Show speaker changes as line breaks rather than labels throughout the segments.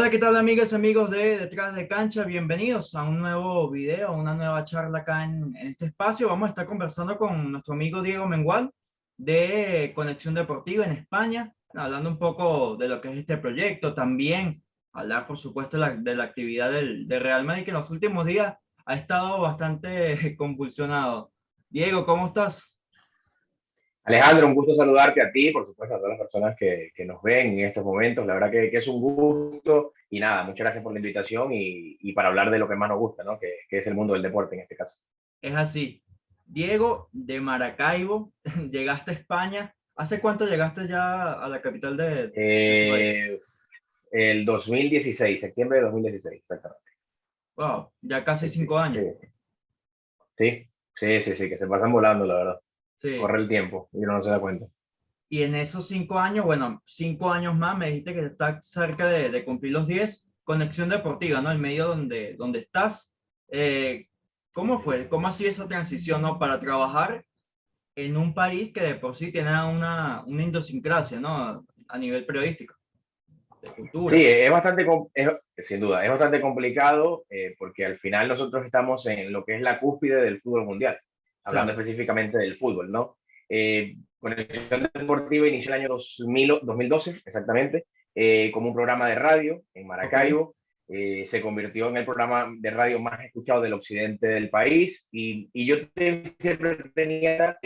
Hola, ¿qué tal amigas y amigos de Detrás de Cancha? Bienvenidos a un nuevo video, a una nueva charla acá en este espacio. Vamos a estar conversando con nuestro amigo Diego Mengual de Conexión Deportiva en España, hablando un poco de lo que es este proyecto, también hablar por supuesto de la actividad del Real Madrid que en los últimos días ha estado bastante convulsionado. Diego, ¿cómo estás?
Alejandro, un gusto saludarte a ti, por supuesto, a todas las personas que nos ven en estos momentos. La verdad que es un gusto y nada, muchas gracias por la invitación y para hablar de lo que más nos gusta, ¿no? Que es el mundo del deporte en este caso.
Es así. Diego, de Maracaibo, llegaste a España. ¿Hace cuánto llegaste ya a la capital de ese país?
Eh, el 2016, septiembre de 2016, exactamente.
Wow, ya casi
Sí, sí,
5 años.
sí, sí, sí, sí, sí, que se pasan volando, la verdad.
Sí.
Corre el tiempo y uno no se da cuenta.
Y en esos 5 años, bueno, 5 años más, me dijiste que estás cerca de cumplir los 10. Conexión Deportiva, ¿no? El medio donde estás. Eh, ¿Cómo fue? ¿Cómo ha sido esa transición, ¿no? Para trabajar en un país que de por sí tiene una idiosincrasia, ¿no? A nivel periodístico, de
Sí,
cultura.
sin duda, es bastante complicado porque al final nosotros estamos en lo que es la cúspide del fútbol mundial, hablando
Claro.
específicamente del fútbol, ¿no? Conexión Deportiva inició el año 2012, exactamente, como un programa de radio en
Ok.
Maracaibo. Se convirtió en el programa de radio más escuchado del occidente del país y yo siempre tenía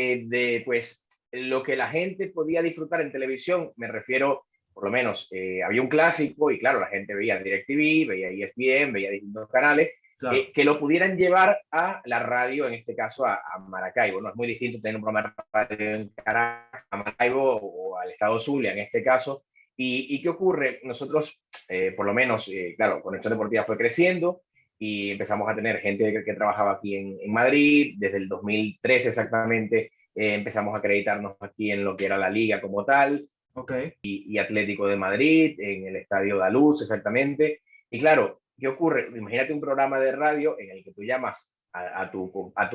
pues, lo que la gente podía disfrutar en televisión, me refiero por lo menos había un clásico y claro, la gente veía DirecTV, veía ESPN, veía distintos canales,
Claro,
que lo pudieran llevar a la radio, en este caso a Maracaibo. ¿No? Es muy distinto tener un programa de radio en Caracas, a Maracaibo o al estado Zulia en este caso. ¿Y qué ocurre? Nosotros, por lo menos, claro, Conexión Deportiva fue creciendo y empezamos a tener gente que trabajaba aquí en Madrid, desde el 2013 exactamente, empezamos a acreditarnos aquí en lo que era la liga como tal,
ok.
y Atlético de Madrid, en el Estadio Daluz, exactamente. Y claro, ¿qué ocurre? Imagínate un programa de radio en el que tú llamas a tu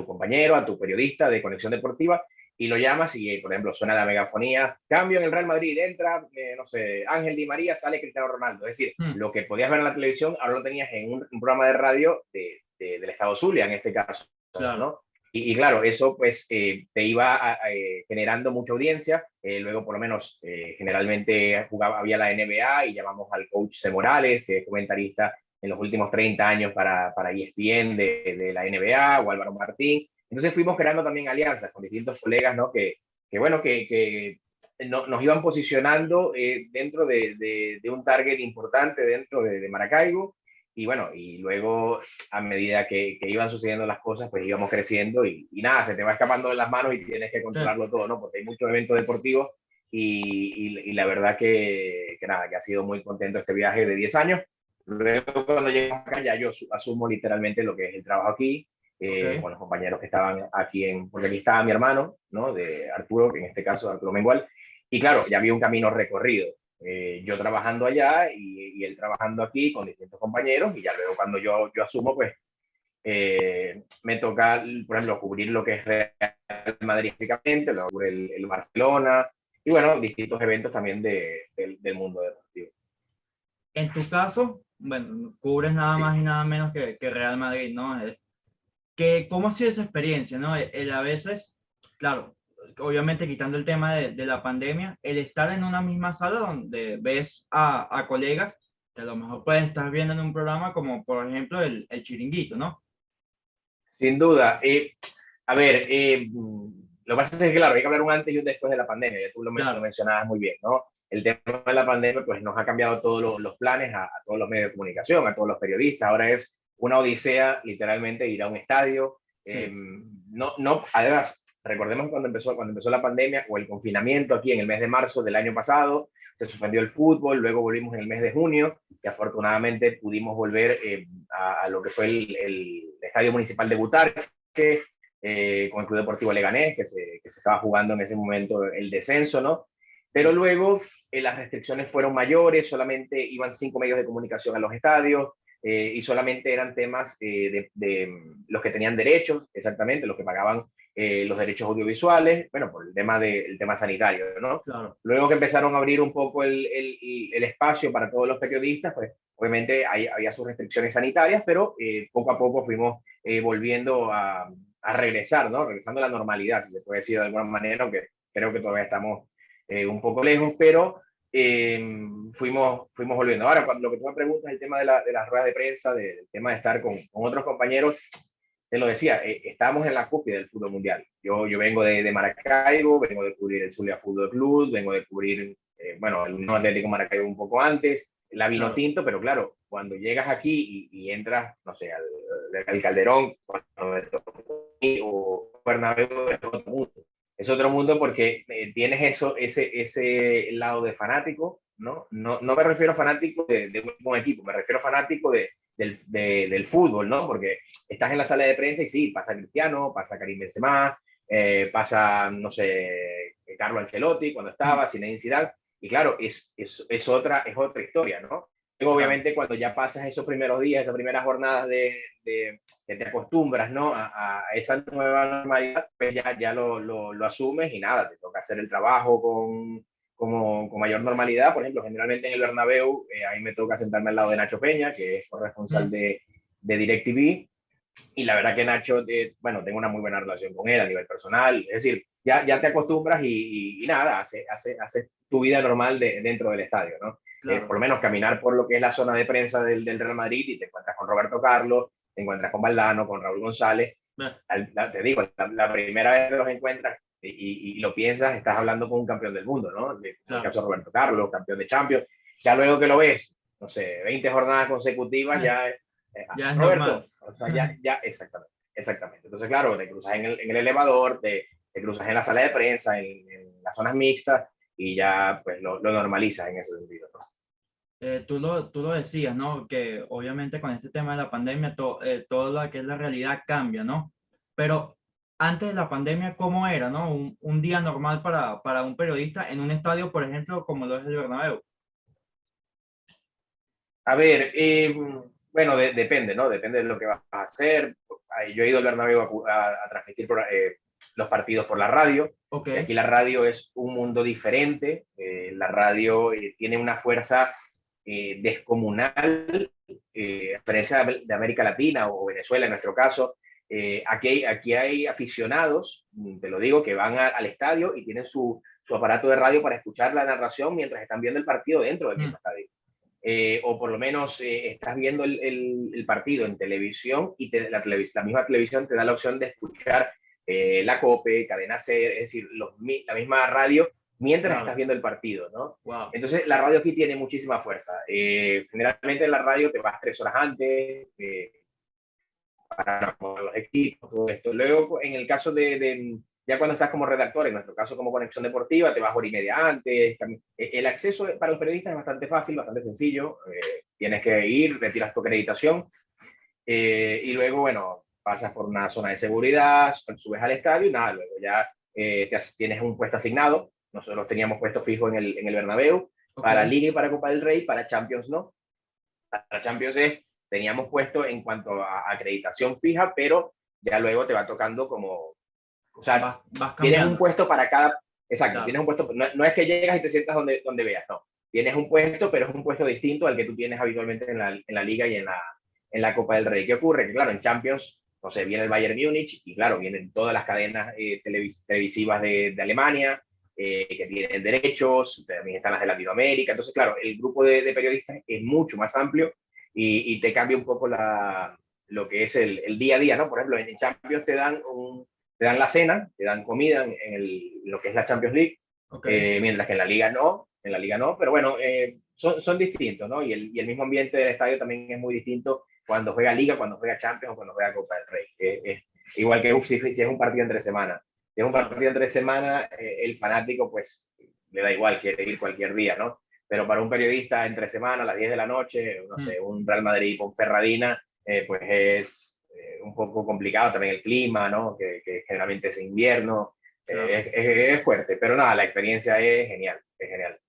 compañero, a tu periodista de Conexión Deportiva, y lo llamas y, por ejemplo, suena la megafonía, cambio en el Real Madrid, entra, no sé, Ángel Di María, sale Cristiano Ronaldo. Es decir,
Hmm,
lo que podías ver en la televisión, ahora lo tenías en un programa de radio del Estado Zulia, en este caso,
claro.
¿no? Y claro, eso pues te iba generando mucha audiencia. Luego, por lo menos, generalmente había la NBA y llamamos al coach C. Morales, que es comentarista en los últimos 30 años para ESPN de la NBA, o Álvaro Martín. Entonces fuimos creando también alianzas con distintos colegas, ¿no? Que bueno, que nos iban posicionando dentro de un target importante dentro de Maracaibo. Y bueno, y luego a medida que iban sucediendo las cosas, pues íbamos creciendo y nada, se te va escapando de las manos y tienes que
Sí.
controlarlo todo, ¿no? Porque hay muchos eventos deportivos y la verdad que nada, que ha sido muy contento este viaje de 10 años. Luego cuando llegamos acá ya yo asumo literalmente lo que es el trabajo aquí,
Ok.
con los compañeros que estaban aquí porque aquí estaba mi hermano, ¿no? De Arturo, que en este caso Arturo Mengual, y claro, ya había un camino recorrido, yo trabajando allá y él trabajando aquí con distintos compañeros, y ya luego cuando yo asumo, pues me toca, por ejemplo, cubrir lo que es Real Madrid físicamente, luego cubrir el Barcelona, y bueno, distintos eventos también del mundo deportivo.
En tu caso, bueno, cubres nada
Sí.
más y nada menos que Real Madrid, ¿no? ¿Cómo ha sido esa experiencia, ¿no? A veces, claro, obviamente quitando el tema de la pandemia, el estar en una misma sala donde ves a colegas que a lo mejor puedes estar viendo en un programa como, por ejemplo, el Chiringuito, ¿no?
Sin duda. A ver, lo que pasa es que, claro, hay que hablar un antes y un después de la pandemia, ya tú lo
Claro,
mencionabas muy bien, ¿no? El tema de la pandemia pues nos ha cambiado todos los planes a todos los medios de comunicación, a todos los periodistas. Ahora es una odisea, literalmente, ir a un estadio.
sí,
Además, recordemos cuando empezó la pandemia o el confinamiento aquí en el mes de marzo del año pasado, se suspendió el fútbol, luego volvimos en el mes de junio y afortunadamente pudimos volver a lo que fue el Estadio Municipal de Butarque, con el Club Deportivo Leganés, que se estaba jugando en ese momento el descenso, ¿no? Pero
sí,
luego las restricciones fueron mayores, solamente iban 5 medios de comunicación a los estadios, y solamente eran temas los que tenían derechos, exactamente, los que pagaban los derechos audiovisuales, bueno, por el tema sanitario, ¿no?
Claro.
Luego que empezaron a abrir un poco el espacio para todos los periodistas, pues obviamente había sus restricciones sanitarias, pero poco a poco fuimos volviendo a regresar, ¿no? Regresando a la normalidad, si se puede decir de alguna manera, aunque creo que todavía estamos un poco lejos, pero fuimos volviendo. Ahora, cuando lo que tú me preguntas, el tema de las ruedas de prensa, del tema de estar con otros compañeros, te lo decía, estábamos en la cúspide del fútbol mundial. Yo vengo de Maracaibo, vengo de cubrir el Zulia Fútbol Club, vengo de cubrir, bueno, el Unión Atlético Maracaibo un poco antes, la Vinotinto, pero claro, cuando llegas aquí y entras, no sé, al Calderón, o Bernabéu, es otro mundo. Es otro mundo porque tienes ese lado de fanático, ¿no? No me refiero a fanático de un equipo, me refiero a fanático del fútbol, ¿no? Porque estás en la sala de prensa y sí, pasa Cristiano, pasa Karim Benzema, pasa, no sé, Carlo Ancelotti cuando estaba, Zinedine Zidane, y claro, es otra historia, ¿no? Luego, obviamente, cuando ya pasas esos primeros días, esas primeras jornadas que te acostumbras, ¿no? a esa nueva normalidad, pues ya lo asumes y nada, te toca hacer el trabajo con mayor normalidad. Por ejemplo, generalmente en el Bernabéu, a mí me toca sentarme al lado de Nacho Peña, que es corresponsal de DirecTV, y la verdad que Nacho, bueno, tengo una muy buena relación con él a nivel personal, es decir, ya te acostumbras y nada, haces tu vida normal dentro del estadio, ¿no?
Claro.
Por lo menos caminar por lo que es la zona de prensa del Real Madrid y te encuentras con Roberto Carlos, te encuentras con Valdano, con Raúl González. Te digo, la primera vez que los encuentras y lo piensas, estás hablando con un campeón del mundo, ¿no? En el caso de Roberto Carlos, campeón de Champions. Ya luego que lo ves, no sé, 20 jornadas consecutivas, ya
es
Roberto,
normal.
o sea, exactamente. Entonces, claro, te cruzas en el elevador, te cruzas en la sala de prensa, en las zonas mixtas, y ya pues lo normalizas en ese sentido, ¿no?
Tú lo decías, ¿no? Que obviamente con este tema de la pandemia, todo lo que es la realidad cambia, ¿no? Pero antes de la pandemia, ¿cómo era, no? Un día normal para un periodista en un estadio, por ejemplo, como lo es el Bernabéu.
A ver, bueno, depende, ¿no? Depende de lo que vas a hacer. Yo he ido al Bernabéu a transmitir los partidos por la radio.
Okay.
Y aquí la radio es un mundo diferente. La radio tiene una fuerza descomunal, a diferencia de América Latina o Venezuela en nuestro caso. Aquí hay aficionados, te lo digo, que van al estadio y tienen su aparato de radio para escuchar la narración mientras están viendo el partido dentro del mismo estadio. O por lo menos estás viendo el partido en televisión y la misma televisión te da la opción de escuchar la COPE, Cadena C, es decir, la misma radio mientras estás viendo el partido, ¿no?
Wow.
Entonces la radio aquí tiene muchísima fuerza. Generalmente en la radio te vas 3 horas antes para los equipos, todo esto. Luego, en el caso ya cuando estás como redactor, en nuestro caso como Conexión Deportiva, te vas hora y media antes. El acceso para los periodistas es bastante fácil, bastante sencillo. Tienes que ir, retiras tu acreditación y luego, bueno, pasas por una zona de seguridad, subes al estadio y nada, luego ya tienes un puesto asignado. Nosotros teníamos puesto fijo en el Bernabéu, para Liga y para Copa del Rey, para Champions no. Para Champions teníamos puesto en cuanto a acreditación fija, pero ya luego te va tocando como, o sea, tienes un puesto para cada, exacto, claro. Tienes un puesto, no es que llegas y te sientas donde veas, no, tienes un puesto, pero es un puesto distinto al que tú tienes habitualmente en la Liga y en la Copa del Rey. ¿Qué ocurre? Que claro, en Champions, no sé, viene el Bayern Múnich y claro, vienen todas las cadenas televisivas de Alemania, que tienen derechos, también están las de Latinoamérica, entonces claro, el grupo de periodistas es mucho más amplio y te cambia un poco lo que es el día a día, ¿no? Por ejemplo, en Champions te dan la cena, te dan comida en lo que es la Champions League, mientras que en la Liga no, pero bueno, son distintos, ¿no? Y el mismo ambiente del estadio también es muy distinto cuando juega Liga, cuando juega Champions o cuando juega Copa del Rey. Igual que si es un partido entre semana. Si es un partido entre semana, el fanático pues le da igual, quiere ir cualquier día, ¿no? Pero para un periodista entre semana, a las 10 de la noche, no sé, un Real Madrid con Ferradina, pues es un poco complicado también el clima, ¿no? Que generalmente es invierno, es fuerte, pero nada, la experiencia es genial, es genial.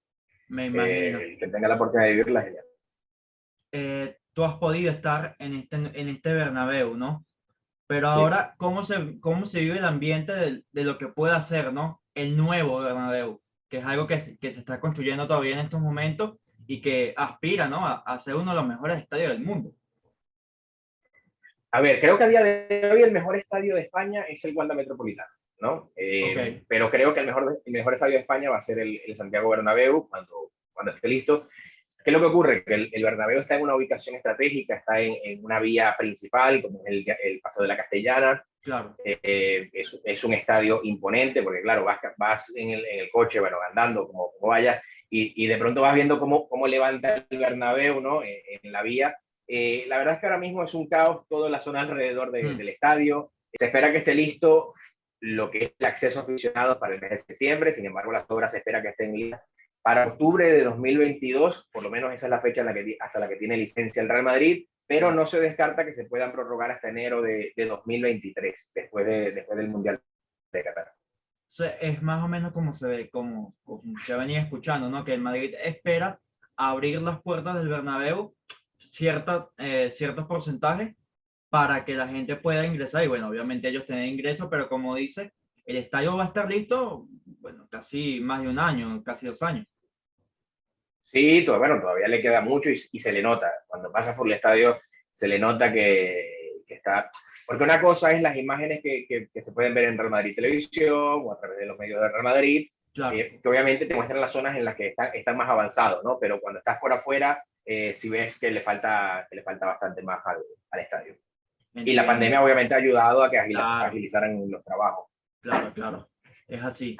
Me imagino.
Que tenga la oportunidad de vivirla es genial.
tú has podido estar en este Bernabéu, ¿no? Pero
Sí.
ahora, cómo se vive el ambiente de lo que puede hacer, ¿no? El nuevo Bernabéu, que es algo que se está construyendo todavía en estos momentos y que aspira, ¿no? A ser uno de los mejores estadios del mundo.
A ver, creo que a día de hoy el mejor estadio de España es el Wanda Metropolitano, ¿no?
Ok,
Pero creo que el mejor estadio de España va a ser el Santiago Bernabéu cuando esté listo. ¿Qué es lo que ocurre? Que el Bernabéu está en una ubicación estratégica, está en una vía principal, como es el Paseo de la Castellana.
claro.
Es un estadio imponente, porque claro, vas en el coche, bueno, andando como vayas, y de pronto vas viendo cómo levanta el Bernabéu, ¿no? En la vía. La verdad es que ahora mismo es un caos toda la zona alrededor
Mm,
del estadio. Se espera que esté listo lo que es el acceso a aficionados para el mes de septiembre, sin embargo las obras se espera que estén listas para octubre de 2022, por lo menos esa es la fecha hasta la que tiene licencia el Real Madrid, pero
claro.
no se descarta que se puedan prorrogar hasta enero de 2023, después del Mundial de Qatar.
Es más o menos como se ve, como se venía escuchando, ¿no? Que el Madrid espera abrir las puertas del Bernabéu ciertos porcentajes para que la gente pueda ingresar y bueno, obviamente ellos tienen ingresos, pero como dice, el estadio va a estar listo, bueno, casi más de un año, casi 2 años.
Sí, bueno, todavía le queda mucho y se le nota. Cuando pasas por el estadio, se le nota que está. Porque una cosa es las imágenes que se pueden ver en Real Madrid Televisión o a través de los medios de Real Madrid,
Claro,
que obviamente te muestran las zonas en las que están más avanzados, ¿no? Pero cuando estás por afuera, sí ves que le falta bastante más al estadio. Y la
entiendo.
pandemia obviamente ha ayudado a que
Claro,
agilizaran los trabajos.
claro, claro. Es así.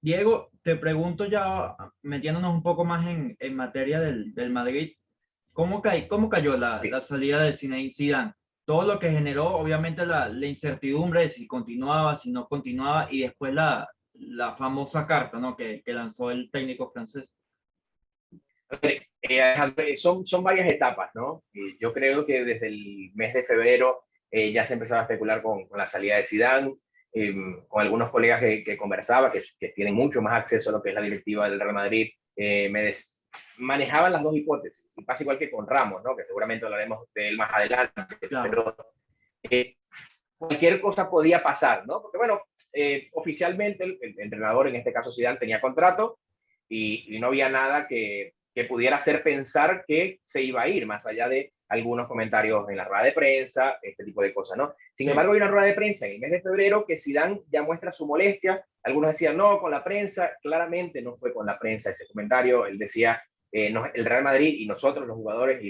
Diego, te pregunto ya, metiéndonos un poco más en materia del Madrid, cómo cayó la
Sí.
salida de Zinedine Zidane? Todo lo que generó, obviamente, la incertidumbre de si continuaba, si no continuaba, y después la famosa carta, ¿no? Que lanzó el técnico francés.
Son varias etapas, ¿no? Y yo creo que desde el mes de febrero ya se empezaba a especular con la salida de Zidane, con algunos colegas que conversaba, que tienen mucho más acceso a lo que es la directiva del Real Madrid, manejaban las dos hipótesis, y pasa igual que con Ramos, ¿no? Que seguramente hablaremos de él más adelante,
Claro,
pero eh, cualquier cosa podía pasar, ¿no? Porque bueno, oficialmente el entrenador, en este caso Zidane, tenía contrato y no había nada que pudiera hacer pensar que se iba a ir, más allá de algunos comentarios en la rueda de prensa, este tipo de cosas, ¿no? Sin
sí,
embargo, hay una rueda de prensa en el mes de febrero que Zidane ya muestra su molestia. Algunos decían, no, con la prensa. Claramente no fue con la prensa ese comentario. Él decía, el Real Madrid y nosotros, los jugadores y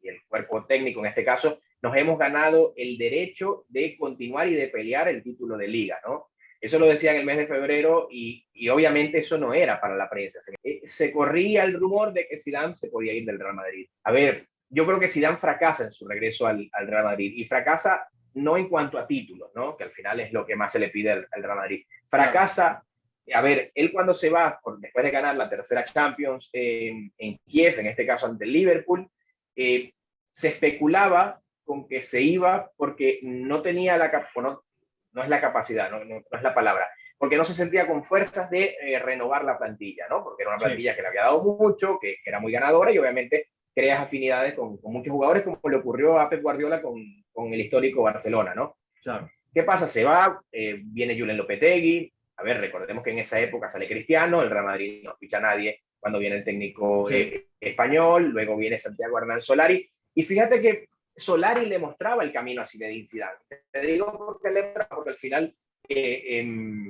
el cuerpo técnico en este caso, nos hemos ganado el derecho de continuar y de pelear el título de liga, ¿no? Eso lo decía en el mes de febrero y obviamente eso no era para la prensa. Se corría el rumor de que Zidane se podía ir del Real Madrid. A ver, yo creo que Zidane fracasa en su regreso al Real Madrid y fracasa no en cuanto a títulos, ¿no? Que al final es lo que más se le pide al Real Madrid.
claro,
Fracasa, a ver, él cuando se va, después de ganar la tercera Champions en Kiev, en este caso ante el Liverpool, se especulaba con que se iba porque no tenía no es la capacidad, no es la palabra, porque no se sentía con fuerzas de renovar la plantilla, ¿no? Porque era una
sí,
plantilla que le había dado mucho, que era muy ganadora y obviamente creas afinidades con muchos jugadores, como le ocurrió a Pep Guardiola con el histórico Barcelona, ¿no?
claro,
¿Qué pasa? Se va, viene Julen Lopetegui. A ver, recordemos que en esa época sale Cristiano, el Real Madrid no ficha a nadie cuando viene el técnico
sí,
español, luego viene Santiago Hernán Solari. Y fíjate que Solari le mostraba el camino a Zinedine Zidane. Te digo porque al final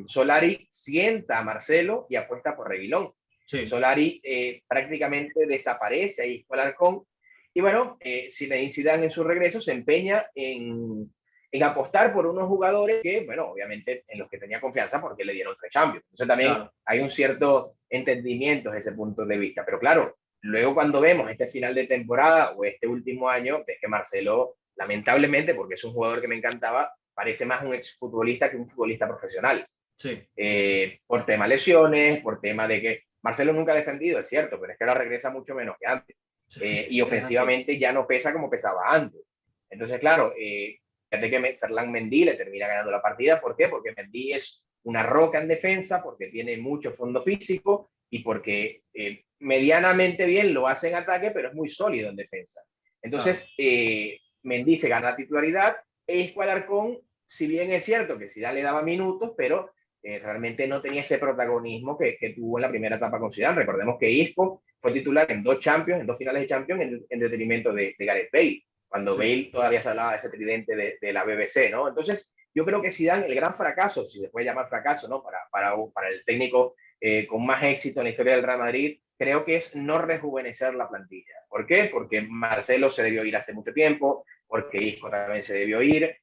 Solari sienta a Marcelo y apuesta por Reguilón.
sí,
Solari prácticamente desaparece ahí con Alarcón. Y bueno, Zinedine Zidane en su regreso se empeña en apostar por unos jugadores que, bueno, obviamente en los que tenía confianza porque le dieron 3 Champions. Entonces también
claro,
hay un cierto entendimiento desde ese punto de vista. Pero claro, luego cuando vemos este final de temporada o este último año, ves que Marcelo, lamentablemente, porque es un jugador que me encantaba, parece más un exfutbolista que un futbolista profesional.
sí,
Por tema lesiones, por tema de que Marcelo nunca ha defendido, es cierto, pero es que ahora regresa mucho menos que antes.
sí,
Y
es así,
ofensivamente ya no pesa como pesaba antes. Entonces, claro, fíjate que Ferland Mendy le termina ganando la partida. ¿Por qué? Porque Mendy es una roca en defensa, porque tiene mucho fondo físico y porque medianamente bien lo hace en ataque, pero es muy sólido en defensa. Entonces, Mendy se gana la titularidad, e Isco Alarcón, si bien es cierto que Zidane le daba minutos, pero realmente no tenía ese protagonismo que tuvo en la primera etapa con Zidane. Recordemos que Isco fue titular en 2 Champions, en 2 finales de Champions, en detrimento de Gareth Bale, cuando Bale todavía se hablaba de ese tridente de la BBC, ¿no? Entonces, yo creo que Zidane, el gran fracaso, si se puede llamar fracaso, ¿no? Para el técnico con más éxito en la historia del Real Madrid, creo que es no rejuvenecer la plantilla. ¿Por qué? Porque Marcelo se debió ir hace mucho tiempo, porque Isco también se debió ir,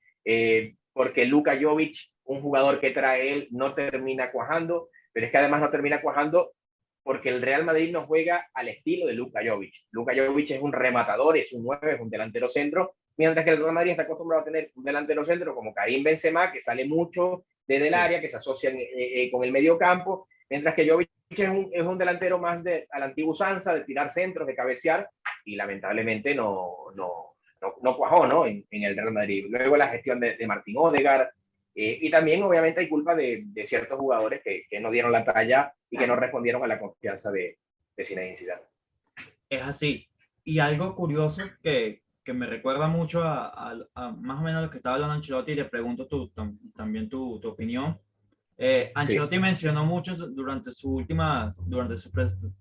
porque Luka Jovic, un jugador que trae él, no termina cuajando, pero es que además no termina cuajando porque el Real Madrid no juega al estilo de Luka Jovic. Luka Jovic es un rematador, es un 9, es un delantero centro, mientras que el Real Madrid está acostumbrado a tener un delantero centro como Karim Benzema, que sale mucho desde el área, que se asocia con el medio campo, mientras que Jovic es un delantero más a la antigua usanza, de tirar centros, de cabecear, y lamentablemente no cuajó, ¿no? En el Real Madrid. Luego la gestión de Martín Odegaard, y también obviamente hay culpa de ciertos jugadores que no dieron la talla y que no respondieron a la confianza de Zinedine Zidane.
Es así. Y algo curioso que me recuerda mucho a más o menos lo que estaba hablando Ancelotti, y le pregunto también tu opinión. Ancelotti mencionó mucho durante su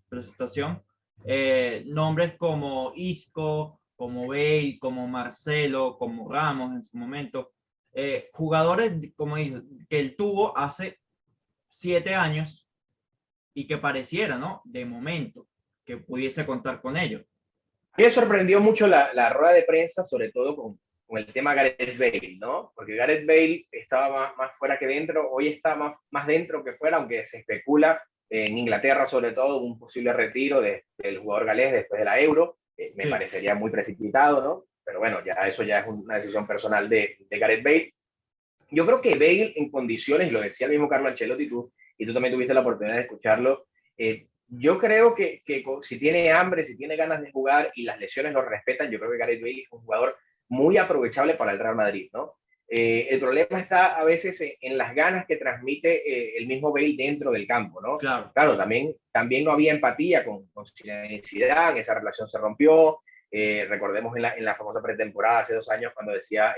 presentación nombres como Isco, como Bale, como Marcelo, como Ramos en su momento, jugadores como que él tuvo hace 7 años y que pareciera, ¿no? De momento, que pudiese contar con ellos.
A mí me sorprendió mucho la rueda de prensa, sobre todo con el tema Gareth Bale, ¿no? Porque Gareth Bale estaba más fuera que dentro, hoy está más dentro que fuera, aunque se especula en Inglaterra sobre todo un posible retiro del jugador galés después de la Euro. Me parecería muy precipitado, ¿no? Pero bueno, eso ya es una decisión personal de Gareth Bale. Yo creo que Bale en condiciones, lo decía el mismo Carlo Ancelotti, y tú también tuviste la oportunidad de escucharlo, yo creo que si tiene hambre, si tiene ganas de jugar y las lesiones lo respetan, yo creo que Gareth Bale es un jugador muy aprovechable para el Real Madrid, ¿no? El problema está a veces en las ganas que transmite el mismo Bale dentro del campo, ¿no? Claro, también no había empatía con Zidane, esa relación se rompió. Recordemos en la famosa pretemporada hace 2 años cuando decía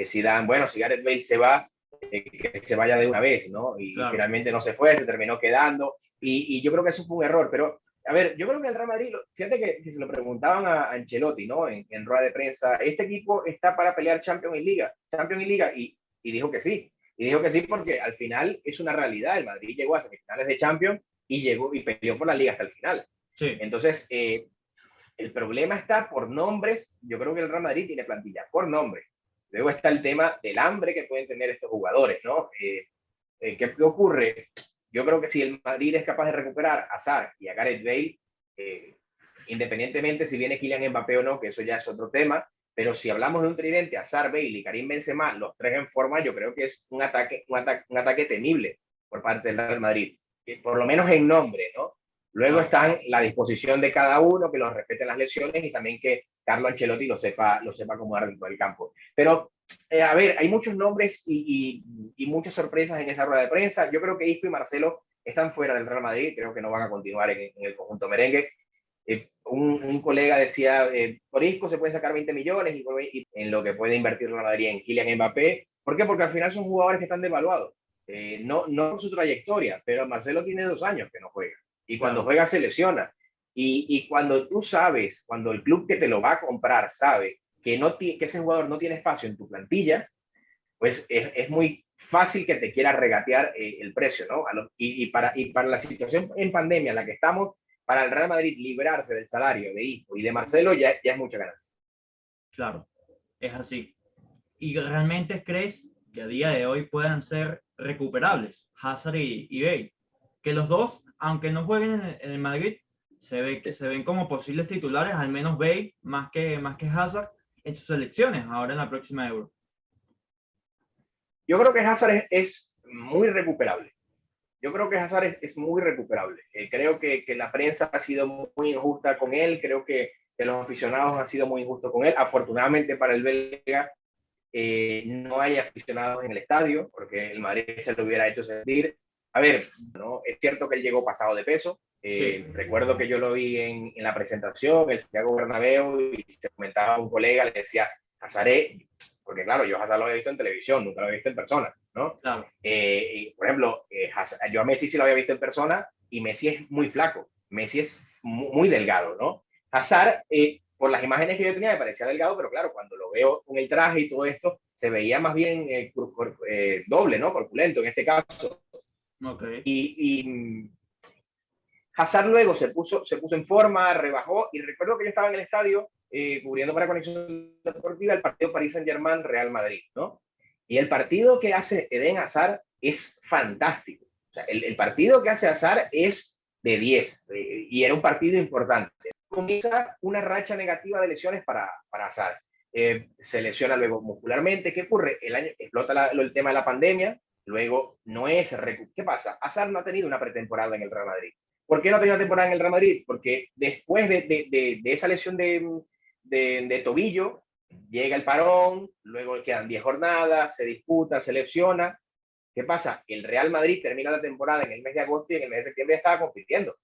Zidane, bueno, si Gareth Bale se va, que se vaya de una vez, ¿no? Y finalmente no se fue, se terminó quedando. Y yo creo que eso fue un error, pero a ver, yo creo que el Real Madrid, fíjate que se lo preguntaban a Ancelotti, ¿no? En rueda de prensa, ¿este equipo está para pelear Champions y Liga? Y dijo que sí. Y dijo que sí porque al final es una realidad. El Madrid llegó a semifinales de Champions y llegó y peleó por la Liga hasta el final. Sí. Entonces, el problema está por nombres. Yo creo que el Real Madrid tiene plantilla por nombres. Luego está el tema del hambre que pueden tener estos jugadores, ¿no? ¿Qué ocurre? Yo creo que si el Madrid es capaz de recuperar a Hazard y a Gareth Bale, independientemente si viene Kylian Mbappé o no, que eso ya es otro tema, pero si hablamos de un tridente, Hazard, Bale y Karim Benzema, los tres en forma, yo creo que es un ataque temible por parte del Real Madrid, por lo menos en nombre, ¿no? Luego está la disposición de cada uno, que los respeten las lesiones y también que Carlo Ancelotti lo sepa acomodar dentro del campo. Pero, a ver, hay muchos nombres y muchas sorpresas en esa rueda de prensa. Yo creo que Isco y Marcelo están fuera del Real Madrid, creo que no van a continuar en el conjunto merengue. Un colega decía, por Isco se puede sacar 20 millones y en lo que puede invertir el Real Madrid en Kylian Mbappé. ¿Por qué? Porque al final son jugadores que están devaluados. No por su trayectoria, pero Marcelo tiene 2 años que no juega. Y cuando juega se lesiona. Y cuando tú sabes, cuando el club que te lo va a comprar sabe que ese jugador no tiene espacio en tu plantilla, pues es muy fácil que te quiera regatear el precio, ¿no? Y para la situación en pandemia en la que estamos, para el Real Madrid librarse del salario de Isco y de Marcelo ya es mucha ganancia.
Claro, es así. ¿Y realmente crees que a día de hoy puedan ser recuperables Hazard y Bale? Que los dos, aunque no jueguen en el Madrid, se ven como posibles titulares, al menos Bale, más que Hazard, en sus selecciones ahora en la próxima Euro.
Yo creo que Hazard es muy recuperable. Yo creo que Hazard es muy recuperable. Creo que la prensa ha sido muy injusta con él. Creo que los aficionados han sido muy injustos con él. Afortunadamente para el belga, no hay aficionados en el estadio, porque el Madrid se lo hubiera hecho sentir. A ver, ¿no? Es cierto que él llegó pasado de peso, Recuerdo que yo lo vi en la presentación, el Santiago Bernabéu, y se comentaba a un colega, le decía, Hazard, porque claro, yo Hazard lo había visto en televisión, nunca lo había visto en persona, ¿no?
Claro.
Por ejemplo, Hazard, yo a Messi sí lo había visto en persona, y Messi es muy flaco, Messi es muy delgado, ¿no? Hazard, por las imágenes que yo tenía, me parecía delgado, pero claro, cuando lo veo con el traje y todo esto, se veía más bien doble, ¿no? Corpulento en este caso.
Okay.
Y Hazard luego se puso en forma, rebajó, y recuerdo que yo estaba en el estadio cubriendo para Conexión Deportiva el partido Paris Saint-Germain-Real Madrid, ¿no? Y el partido que hace Eden Hazard es fantástico. O sea, el partido que hace Hazard es de 10, y era un partido importante. Comienza una racha negativa de lesiones para Hazard. Se lesiona luego muscularmente. ¿Qué ocurre? El año explota el tema de la pandemia, luego no es... ¿Qué pasa? Hazard no ha tenido una pretemporada en el Real Madrid. ¿Por qué no ha tenido una temporada en el Real Madrid? Porque después de esa lesión de tobillo, llega el parón, luego quedan 10 jornadas, se disputa, se lesiona. ¿Qué pasa? El Real Madrid termina la temporada en el mes de agosto y en el mes de septiembre estaba compitiendo,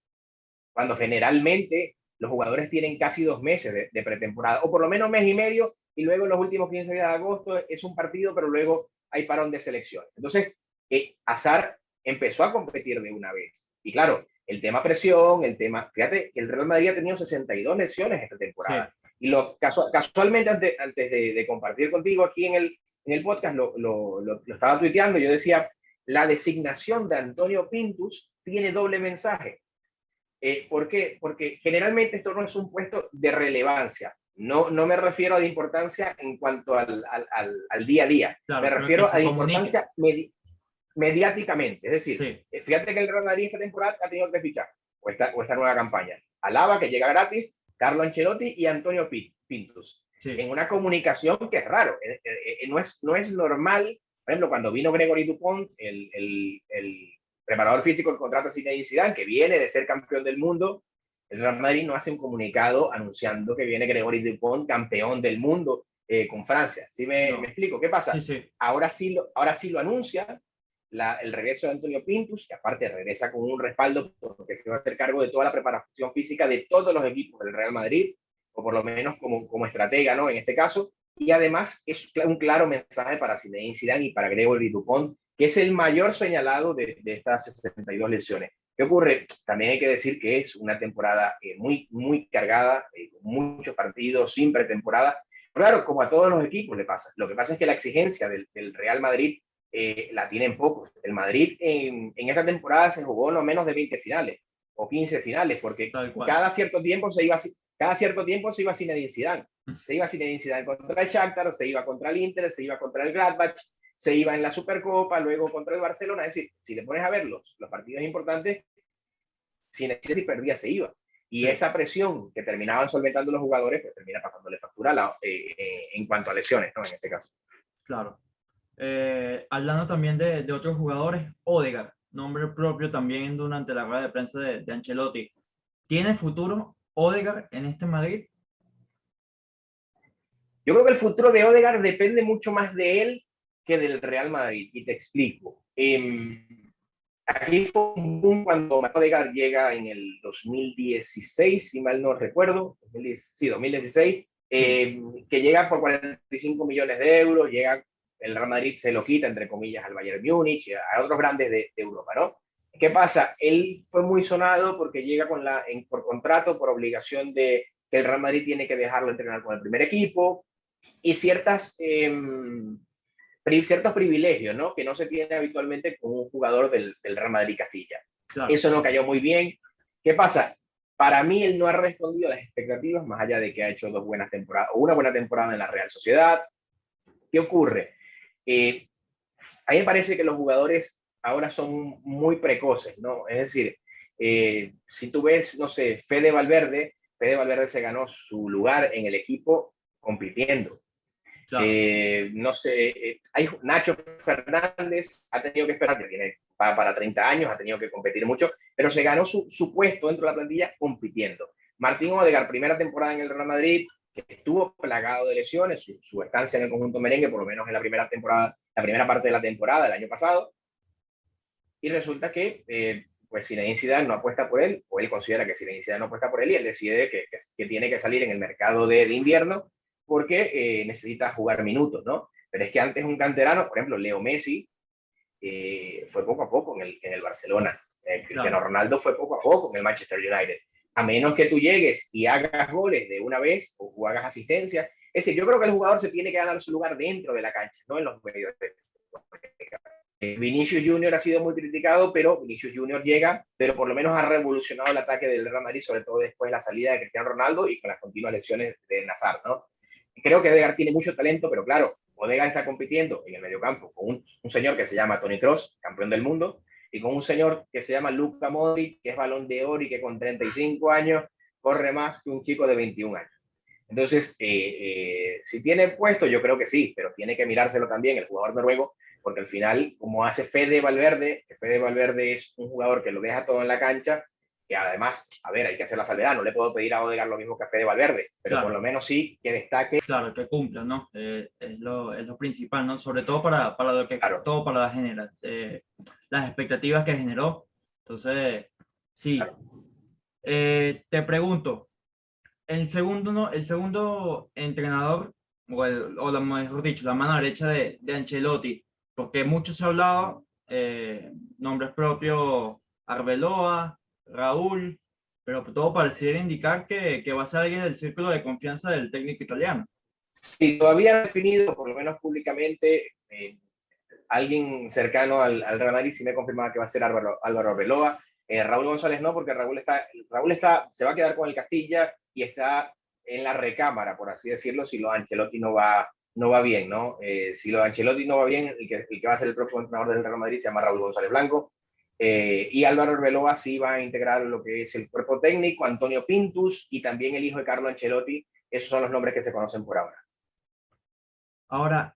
cuando generalmente los jugadores tienen casi 2 meses de pretemporada, o por lo menos mes y medio, y luego en los últimos 15 días de agosto es un partido, pero luego hay parón de selección. Entonces, Hazard empezó a competir de una vez. Y claro, el tema presión, fíjate que el Real Madrid ha tenido 62 lesiones esta temporada. Sí. Y casualmente, antes de compartir contigo aquí en el podcast, lo estaba tuiteando, yo decía, la designación de Antonio Pintus tiene doble mensaje. ¿Por qué? Porque generalmente esto no es un puesto de relevancia. No me refiero a de importancia en cuanto al día a día. Claro, me refiero a de importancia mediáticamente. Es decir, sí. Fíjate que el Real Madrid esta temporada ha tenido que fichar, o esta nueva campaña. Alaba, que llega gratis, Carlo Ancelotti y Antonio Pintus. Sí. En una comunicación que es raro. No es normal. Por ejemplo, cuando vino Gregory Dupont, el preparador físico del contrato de Zinedine Zidane, que viene de ser campeón del mundo, el Real Madrid no hace un comunicado anunciando que viene Gregory Dupont, campeón del mundo con Francia. ¿Sí me explico? ¿Qué pasa? Sí, sí. Ahora sí lo anuncia el regreso de Antonio Pintus, que aparte regresa con un respaldo porque se va a hacer cargo de toda la preparación física de todos los equipos del Real Madrid, o por lo menos como estratega, ¿no? En este caso. Y además es un claro mensaje para Zinedine Zidane y para Gregory Dupont, que es el mayor señalado de estas 62 lesiones. ¿Qué ocurre? También hay que decir que es una temporada muy cargada, con muchos partidos, sin pretemporada. Claro, como a todos los equipos le pasa. Lo que pasa es que la exigencia del Real Madrid la tienen pocos. El Madrid en esta temporada se jugó no menos de 20 finales o 15 finales, porque cada cierto tiempo se iba Zinedine Zidane. Se iba Zinedine Zidane contra el Shakhtar, se iba contra el Inter, se iba contra el Gladbach, se iba en la Supercopa, luego contra el Barcelona. Es decir, si le pones a ver los partidos importantes, si perdía, se iba. Y sí. Esa presión que terminaban solventando los jugadores, pues termina pasándole factura en cuanto a lesiones, ¿no? En este caso.
Claro. Hablando también de otros jugadores, Odegaard, nombre propio también durante la rueda de prensa de Ancelotti. ¿Tiene futuro Odegaard en este Madrid?
Yo creo que el futuro de Odegaard depende mucho más de él que del Real Madrid, y te explico. Aquí fue un boom cuando Odegaard llega en el 2016, si mal no recuerdo, 2016, que llega por 45 millones de euros, el Real Madrid se lo quita, entre comillas, al Bayern Múnich, a otros grandes de Europa, ¿no? ¿Qué pasa? Él fue muy sonado porque llega por contrato, por obligación de que el Real Madrid tiene que dejarlo entrenar con el primer equipo, y ciertos privilegios, ¿no? Que no se tiene habitualmente con un jugador del Real Madrid Castilla. Claro. Eso no cayó muy bien. ¿Qué pasa? Para mí él no ha respondido a las expectativas, más allá de que ha hecho 2 buenas temporadas, o una buena temporada en la Real Sociedad. ¿Qué ocurre? A mí me parece que los jugadores ahora son muy precoces, ¿no? Es decir, si tú ves, no sé, Fede Valverde se ganó su lugar en el equipo compitiendo. Claro. No sé, Nacho Fernández ha tenido que esperar, que tiene para 30 años, ha tenido que competir mucho, pero se ganó su puesto dentro de la plantilla compitiendo. Martín Odegaard, primera temporada en el Real Madrid, que estuvo plagado de lesiones, su estancia en el conjunto merengue, por lo menos en la primera temporada, la primera parte de la temporada del año pasado, y resulta que pues Zinedine Zidane no apuesta por él, o él considera que Zinedine Zidane no apuesta por él, y él decide que tiene que salir en el mercado de invierno porque necesita jugar minutos, ¿no? Pero es que antes un canterano, por ejemplo, Leo Messi, fue poco a poco en el Barcelona. Cristiano Ronaldo fue poco a poco en el Manchester United. A menos que tú llegues y hagas goles de una vez o hagas asistencia. Es decir, yo creo que el jugador se tiene que ganar su lugar dentro de la cancha, no en los medios. Vinicius Junior ha sido muy criticado, pero Vinicius Junior llega, pero por lo menos ha revolucionado el ataque del Real Madrid, sobre todo después de la salida de Cristiano Ronaldo y con las continuas lesiones de Nazar, ¿no? Creo que Edgar tiene mucho talento, pero claro, Odegaard está compitiendo en el mediocampo con un señor que se llama Toni Kroos, campeón del mundo, y con un señor que se llama Luka Modric, que es Balón de Oro y que con 35 años corre más que un chico de 21 años. Entonces, si tiene puesto, yo creo que sí, pero tiene que mirárselo también el jugador noruego, porque al final, como hace Fede Valverde, que Fede Valverde es un jugador que lo deja todo en la cancha, que además, a ver, hay que hacer la salvedad, no le puedo pedir a Odegaard lo mismo que a Fede Valverde, pero por lo menos sí que destaque.
Claro, que cumpla, ¿no? Es lo principal, ¿no? Sobre todo para lo que todo para generar, las expectativas que generó. Entonces, sí.
Claro.
Te pregunto, el segundo entrenador, o lo mejor dicho, la mano derecha de Ancelotti, porque muchos se ha hablado, nombres propios, Arbeloa, Raúl, pero todo pareciera indicar que va a ser alguien del círculo de confianza del técnico italiano.
Sí, todavía definido, por lo menos públicamente, alguien cercano al Real Madrid sí me confirmaba que va a ser Álvaro Arbeloa. Raúl González no, porque Raúl se va a quedar con el Castilla y está en la recámara, por así decirlo, si lo de Ancelotti no va bien, ¿no? Si lo de Ancelotti no va bien, el que va a ser el próximo entrenador del Real Madrid se llama Raúl González Blanco. Y Álvaro Arbeloa sí va a integrar lo que es el cuerpo técnico, Antonio Pintus y también el hijo de Carlo Ancelotti. Esos son los nombres que se conocen por ahora.
Ahora,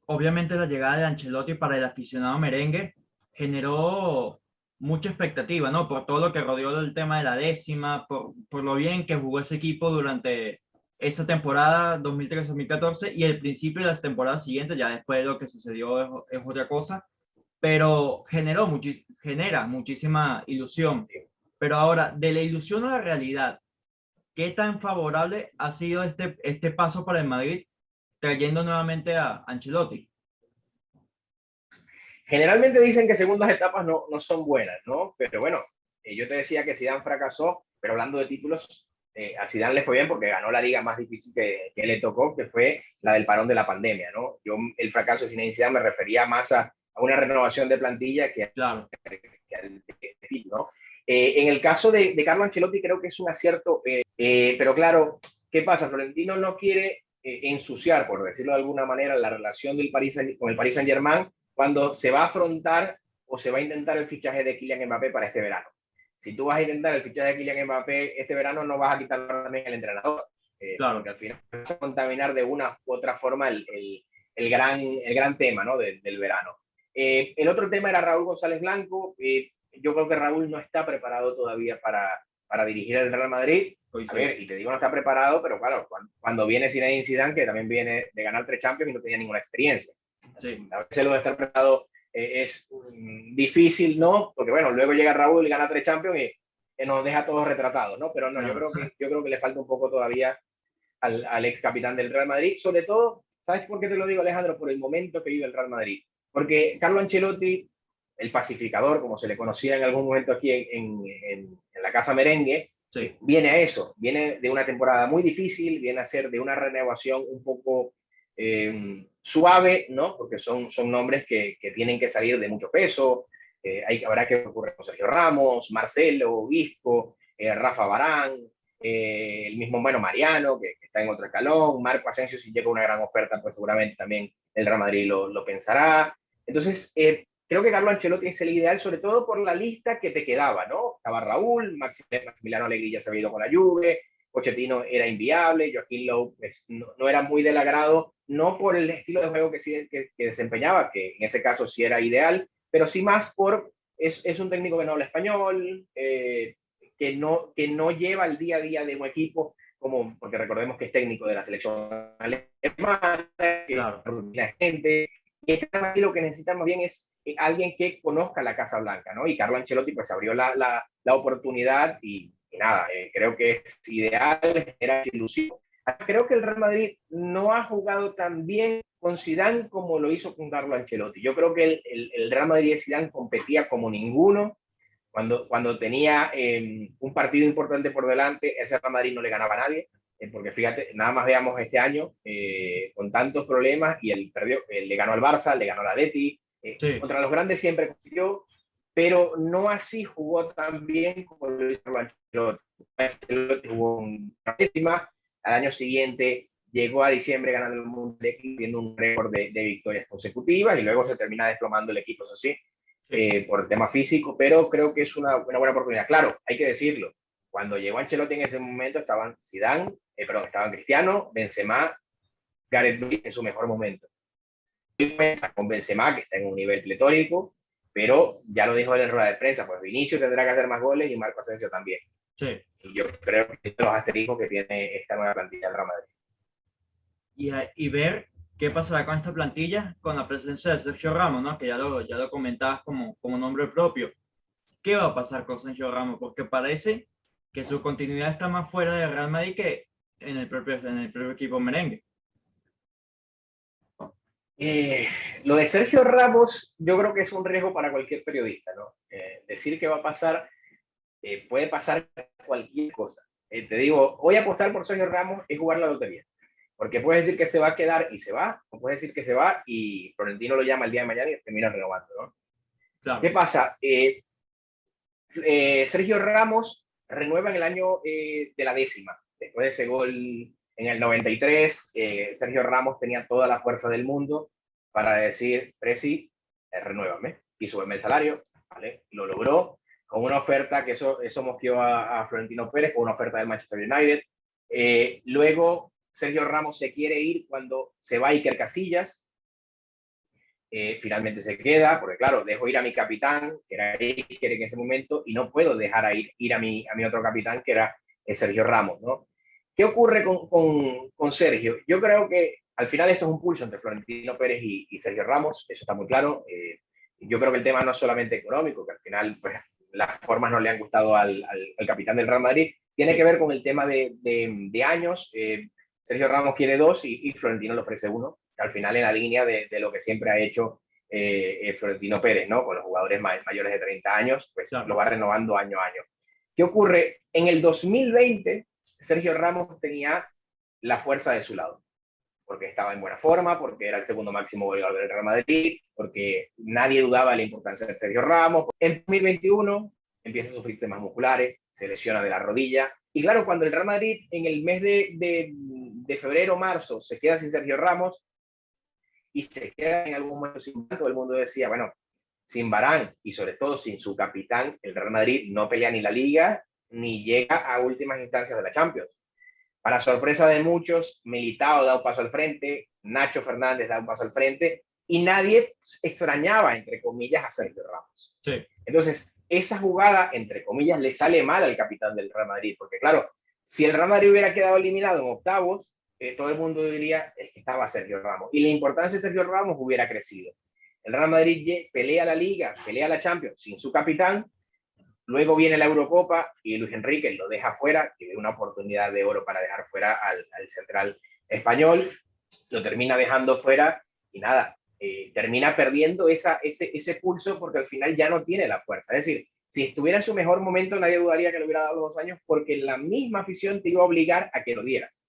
obviamente la llegada de Ancelotti para el aficionado merengue generó mucha expectativa, ¿no? Por todo lo que rodeó el tema de la décima, por lo bien que jugó ese equipo durante esa temporada 2013-2014 y el principio de las temporadas siguientes, ya después de lo que sucedió es otra cosa, pero genera muchísima ilusión. Pero ahora, de la ilusión a la realidad, ¿qué tan favorable ha sido este paso para el Madrid trayendo nuevamente a Ancelotti?
Generalmente dicen que segundas etapas no son buenas, ¿no? Pero bueno, yo te decía que Zidane fracasó, pero hablando de títulos, a Zidane le fue bien porque ganó la liga más difícil que le tocó, que fue la del parón de la pandemia, ¿no? Yo el fracaso de Zinedine Zidane me refería más a una renovación de plantilla que
Claro.
al título, ¿no? En el caso de Carlo Ancelotti creo que es un acierto, pero claro, ¿qué pasa? Florentino no quiere ensuciar, por decirlo de alguna manera, la relación con el Paris Saint-Germain cuando se va a afrontar o se va a intentar el fichaje de Kylian Mbappé para este verano. Si tú vas a intentar el fichaje de Kylian Mbappé este verano, no vas a quitar también el entrenador,
Claro.
porque al final vas a contaminar de una u otra forma el gran tema, ¿no? del verano. El otro tema era Raúl González Blanco. Yo creo que Raúl no está preparado todavía para dirigir el Real Madrid. A ver, y te digo no está preparado, pero claro, cuando viene Zinedine Zidane, que también viene de ganar 3 Champions y no tenía ninguna experiencia.
Sí.
A veces lo de estar preparado es difícil, ¿no? Porque bueno, luego llega Raúl y gana 3 Champions y nos deja todos retratados, ¿no? Pero no, claro. yo creo que le falta un poco todavía al ex capitán del Real Madrid, sobre todo, ¿sabes por qué te lo digo, Alejandro? Por el momento que vive el Real Madrid. Porque Carlo Ancelotti, el pacificador, como se le conocía en algún momento aquí en la Casa Merengue, sí, viene a eso, viene de una temporada muy difícil, viene a ser de una renovación un poco suave, ¿no? Porque son nombres que tienen que salir de mucho peso. Habrá que ocurrir con Sergio Ramos, Marcelo, Isco, Rafa Varane, el mismo Mariano, que está en otro escalón, Marco Asensio, si llega una gran oferta, pues seguramente también el Real Madrid lo pensará. Entonces, creo que Carlo Ancelotti es el ideal, sobre todo por la lista que te quedaba, ¿no? Estaba Raúl, Maximiliano Allegri ya se había ido con la Juve, Pochettino era inviable, Joaquín Lowe pues, no era muy del agrado, no por el estilo de juego que desempeñaba, que en ese caso sí era ideal, pero sí más es un técnico que no habla español, que no lleva el día a día de un equipo, porque recordemos que es técnico de la selección alemana, que claro, la gente, este Real Madrid lo que necesita más bien es alguien que conozca la Casa Blanca, ¿no? Y Carlo Ancelotti pues abrió la oportunidad y nada, creo que es ideal, era ilusión. Creo que el Real Madrid no ha jugado tan bien con Zidane como lo hizo con Carlo Ancelotti. Yo creo que el Real Madrid de Zidane competía como ninguno. Cuando tenía un partido importante por delante, ese Real Madrid no le ganaba a nadie, porque fíjate, nada más veamos este año, con tantos problemas, y él perdió, le ganó al Barça, le ganó al Atleti,
Sí.
contra los grandes siempre compitió, pero no así jugó tan bien como lo hizo Ancelotti. Ancelotti jugó una décima, al año siguiente llegó a diciembre ganando el Mundial, viendo un récord de victorias consecutivas, y luego se termina desplomando el equipo, eso sí,
Sí.
por el tema físico, pero creo que es una buena oportunidad. Claro, hay que decirlo, cuando llegó Ancelotti en ese momento estaban Zidane, estaban Cristiano, Benzema, Gareth Bale en su mejor momento. Y con Benzema, que está en un nivel pletórico, pero ya lo dijo él en rueda de prensa, pues Vinicius tendrá que hacer más goles y Marco Asensio también.
Sí.
Y yo creo que son los asteriscos que tiene esta nueva plantilla del Real Madrid.
Y ver qué pasará con esta plantilla con la presencia de Sergio Ramos, ¿no? Que ya lo comentabas como nombre propio. ¿Qué va a pasar con Sergio Ramos? Porque parece que su continuidad está más fuera de Real Madrid que en el propio equipo merengue.
Lo de Sergio Ramos, yo creo que es un riesgo para cualquier periodista, ¿no? Decir que va a pasar, puede pasar cualquier cosa. Te digo, hoy apostar por Sergio Ramos es jugar la lotería. Porque puedes decir que se va a quedar y se va, o puedes decir que se va y Florentino lo llama el día de mañana y termina renovando, ¿no? ¿Qué
Claro.
pasa? Sergio Ramos renueva en el año de la décima. Después de ese gol en el 93, Sergio Ramos tenía toda la fuerza del mundo para decir, Presi, renuévame y súbeme el salario. ¿Vale? Lo logró con una oferta que eso movió a Florentino Pérez, con una oferta del Manchester United. Luego, Sergio Ramos se quiere ir cuando se va Iker Casillas. Finalmente se queda, porque claro, dejo ir a mi capitán, que era Iker en ese momento, y no puedo dejar ir a mi otro capitán, que era Sergio Ramos, ¿no? ¿Qué ocurre con Sergio? Yo creo que al final esto es un pulso entre Florentino Pérez y Sergio Ramos, eso está muy claro. Yo creo que el tema no es solamente económico, que al final pues, las formas no le han gustado al capitán del Real Madrid, tiene que ver con el tema de años. Sergio Ramos quiere dos y Florentino le ofrece uno, al final en la línea de lo que siempre ha hecho Florentino Pérez, ¿no? Con los jugadores mayores de 30 años, pues
Claro.
lo va renovando año a año. ¿Qué ocurre? En el 2020, Sergio Ramos tenía la fuerza de su lado, porque estaba en buena forma, porque era el segundo máximo goleador del Real Madrid, porque nadie dudaba de la importancia de Sergio Ramos. En 2021 empieza a sufrir temas musculares, se lesiona de la rodilla, y claro, cuando el Real Madrid en el mes de febrero o marzo se queda sin Sergio Ramos, y se queda en algún momento sin Varane, todo el mundo decía, bueno, sin Varane y sobre todo sin su capitán, el Real Madrid no pelea ni la Liga ni llega a últimas instancias de la Champions. Para sorpresa de muchos, Militao da un paso al frente, Nacho Fernández da un paso al frente y nadie extrañaba, entre comillas, a Sergio Ramos.
Sí.
Entonces, esa jugada, entre comillas, le sale mal al capitán del Real Madrid, porque claro, si el Real Madrid hubiera quedado eliminado en octavos, todo el mundo diría es que estaba Sergio Ramos. Y la importancia de Sergio Ramos hubiera crecido. El Real Madrid pelea la Liga, pelea la Champions sin su capitán. Luego viene la Eurocopa y Luis Enrique lo deja fuera, que es una oportunidad de oro para dejar fuera al central español. Lo termina dejando fuera y nada, termina perdiendo ese pulso porque al final ya no tiene la fuerza. Es decir, si estuviera en su mejor momento, nadie dudaría que le hubiera dado los 2 años porque la misma afición te iba a obligar a que lo dieras.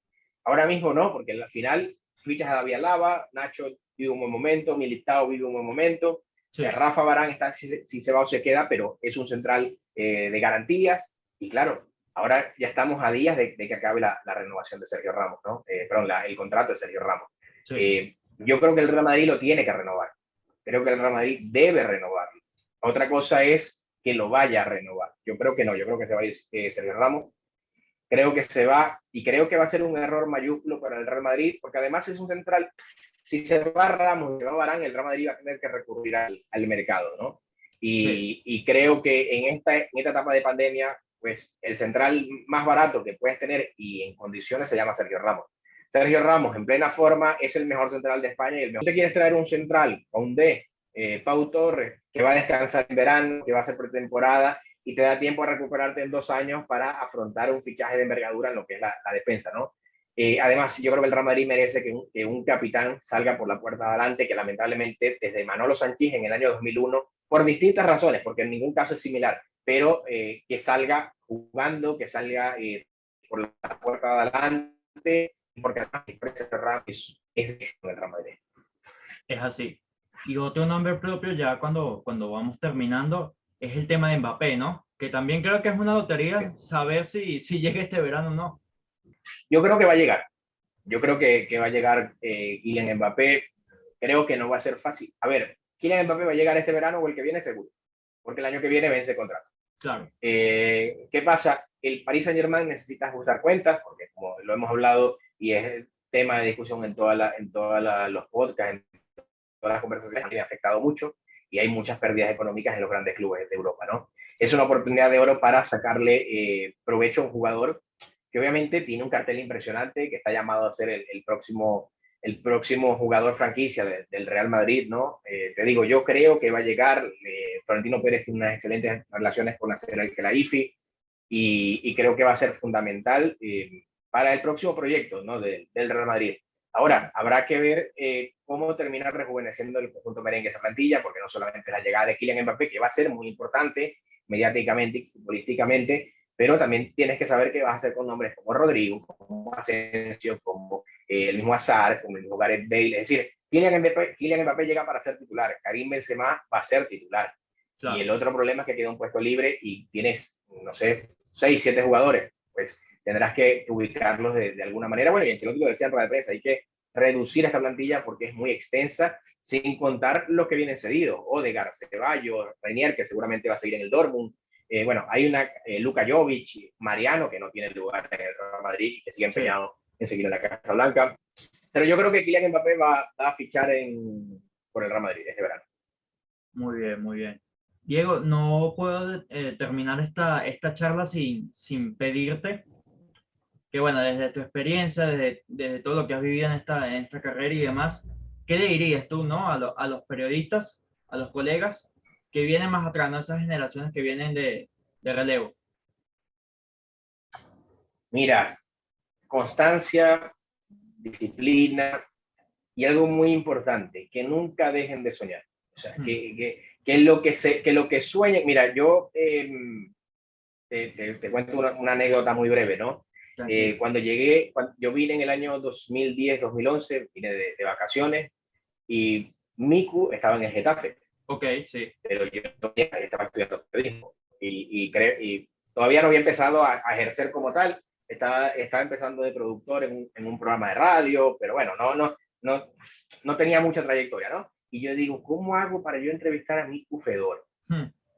Ahora mismo no, porque al final fichas a David Alaba, Nacho vive un buen momento, Militao vive un buen momento,
Sí.
Rafa Varane está si se va o se queda, pero es un central de garantías y claro, ahora ya estamos a días de que acabe la renovación de Sergio Ramos, ¿no? Perdón, el contrato de Sergio Ramos.
Sí.
Yo creo que el Real Madrid lo tiene que renovar. Creo que el Real Madrid debe renovarlo. Otra cosa es que lo vaya a renovar. Yo creo que no, yo creo que se va a ir Sergio Ramos. Creo que se va y creo que va a ser un error mayúsculo para el Real Madrid, porque además es un central. Si se va Ramos y se va Varane, el Real Madrid va a tener que recurrir al mercado, ¿no? Y creo que en esta etapa de pandemia, pues el central más barato que puedes tener y en condiciones se llama Sergio Ramos. Sergio Ramos, en plena forma, es el mejor central de España y el mejor. ¿Tú te quieres traer un central o un D, Pau Torres, que va a descansar en verano, que va a hacer pretemporada y te da tiempo a recuperarte en 2 años para afrontar un fichaje de envergadura en lo que es la defensa, ¿no? Además, yo creo que el Real Madrid merece que un capitán salga por la puerta de adelante, que lamentablemente desde Manolo Sanchís en el año 2001, por distintas razones, porque en ningún caso es similar, pero que salga jugando, que salga por la puerta de adelante, porque además es el Real Madrid.
Es así. Y otro nombre propio, ya cuando vamos terminando, es el tema de Mbappé, ¿no? Que también creo que es una lotería saber si llega este verano o no.
Yo creo que va a llegar. Yo creo que va a llegar Kylian Mbappé. Creo que no va a ser fácil. A ver, Kylian Mbappé va a llegar este verano o el que viene seguro, porque el año que viene vence contrato.
Claro.
¿Qué pasa? El Paris Saint-Germain necesita ajustar cuentas, porque como lo hemos hablado y es tema de discusión en todos los podcasts, en todas las conversaciones, ha afectado mucho y hay muchas pérdidas económicas en los grandes clubes de Europa, ¿no? Es una oportunidad de oro para sacarle provecho a un jugador que obviamente tiene un cartel impresionante, que está llamado a ser el próximo jugador franquicia del Real Madrid, ¿no? Te digo, yo creo que va a llegar. Florentino Pérez tiene unas excelentes relaciones con Nasser Al-Khelaifi y creo que va a ser fundamental para el próximo proyecto, ¿no? del Real Madrid. Ahora, habrá que ver cómo terminar rejuveneciendo el conjunto merengue esa plantilla, porque no solamente la llegada de Kylian Mbappé, que va a ser muy importante mediáticamente y futbolísticamente, pero también tienes que saber qué vas a hacer con nombres como Rodrigo, como Asensio, como el mismo Hazard, como el mismo Gareth Bale. Es decir, Kylian Mbappé llega para ser titular, Karim Benzema va a ser titular. Claro. Y el otro problema es que queda un puesto libre y tienes, no sé, 6, 7 jugadores. Pues tendrás que ubicarlos de alguna manera. Bueno, y Ancelotti lo decía en rueda de prensa, hay que reducir esta plantilla porque es muy extensa, sin contar los que vienen cedidos. Odegaard, Ceballos, Reinier, que seguramente va a seguir en el Dortmund. Bueno, hay una Luka Jovic, Mariano, que no tiene lugar en el Real Madrid y que sigue empeñado en seguir en la Casa Blanca. Pero yo creo que Kylian Mbappé va a fichar por el Real Madrid este verano.
Muy bien, muy bien. Diego, no puedo terminar esta charla sin pedirte que, bueno, desde tu experiencia, desde todo lo que has vivido en esta carrera y demás, ¿qué le dirías tú, no? A los periodistas, a los colegas que vienen más atrás, ¿no? Esas generaciones que vienen de relevo.
Mira, constancia, disciplina y algo muy importante, que nunca dejen de soñar. O sea, que lo que sueñen. Mira, yo te cuento una anécdota muy breve, ¿no? Cuando yo vine en el año 2010-2011, vine de vacaciones y Miku estaba en el Getafe.
Ok, sí.
Pero yo todavía estaba estudiando periodismo y todavía no había empezado a ejercer como tal. Estaba empezando de productor en un programa de radio, pero bueno, no tenía mucha trayectoria, ¿no? Y yo digo, ¿cómo hago para yo entrevistar a Miku Fedor?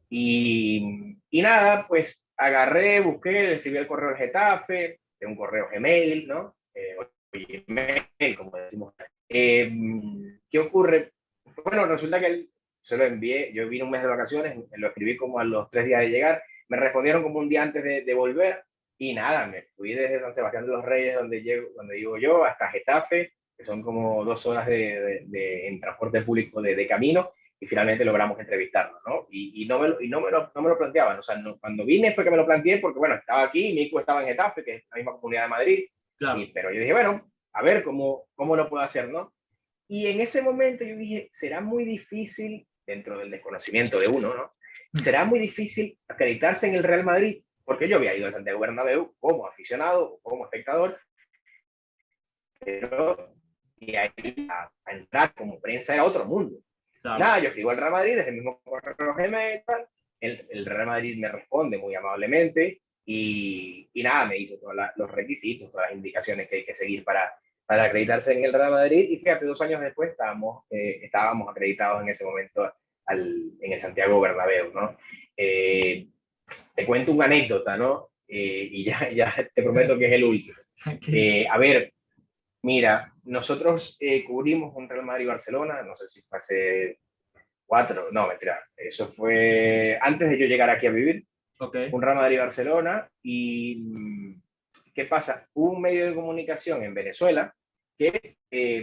Y nada, pues agarré, busqué, le escribí el correo del Getafe, de un correo Gmail, ¿no? Gmail, como decimos. ¿Qué ocurre? Bueno, resulta que él se lo envié, yo vine un mes de vacaciones, lo escribí como a los 3 días de llegar, me respondieron como un día antes de volver, y nada, me fui desde San Sebastián de los Reyes, donde vivo yo, hasta Getafe, que son como 2 horas en transporte público de camino, y finalmente logramos entrevistarlo, ¿no? Y no me lo planteaban, o sea, cuando vine fue que me lo planteé, porque bueno, estaba aquí, Mico estaba en Getafe, que es la misma comunidad de Madrid, claro. Pero yo dije, bueno, a ver cómo lo puedo hacer, ¿no? Y en ese momento yo dije, será muy difícil, dentro del desconocimiento de uno, ¿no? Será muy difícil acreditarse en el Real Madrid, porque yo había ido al Santiago Bernabéu como aficionado, como espectador, pero y ahí a entrar como prensa era otro mundo. Claro. Nada, yo escribo al Real Madrid desde el mismo correo Gmail, el Real Madrid me responde muy amablemente y nada, me dice todos los requisitos, todas las indicaciones que hay que seguir para acreditarse en el Real Madrid, y fíjate, 2 años después estábamos acreditados en ese momento en el Santiago Bernabéu, ¿no? Te cuento una anécdota, ¿no? Y ya te prometo que es el último. A ver, mira, nosotros cubrimos un Real Madrid-Barcelona, no sé si fue hace 4, no, mentira, eso fue antes de yo llegar aquí a vivir, un Real Madrid-Barcelona, y ¿qué pasa? Hubo un medio de comunicación en Venezuela que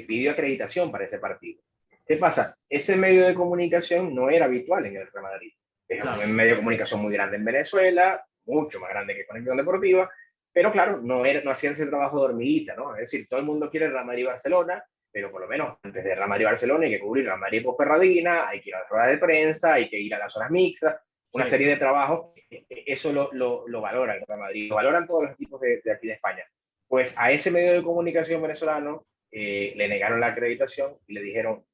pidió acreditación para ese partido. ¿Qué pasa? Ese medio de comunicación no era habitual en el Real Madrid. Es un medio de comunicación muy grande en Venezuela, mucho más grande que Conexión Deportiva, pero claro, no hacían ese trabajo de hormiguita, ¿no? Es decir, todo el mundo quiere Real Madrid-Barcelona, pero por lo menos antes de Real Madrid-Barcelona hay que cubrir Real Madrid-Ferradina, hay que ir a la rueda de prensa, hay que ir a las zonas mixtas, una serie de trabajos. Eso lo valora el Real Madrid, lo valoran todos los equipos de aquí de España. Pues a ese medio de comunicación venezolano le negaron la acreditación y le dijeron,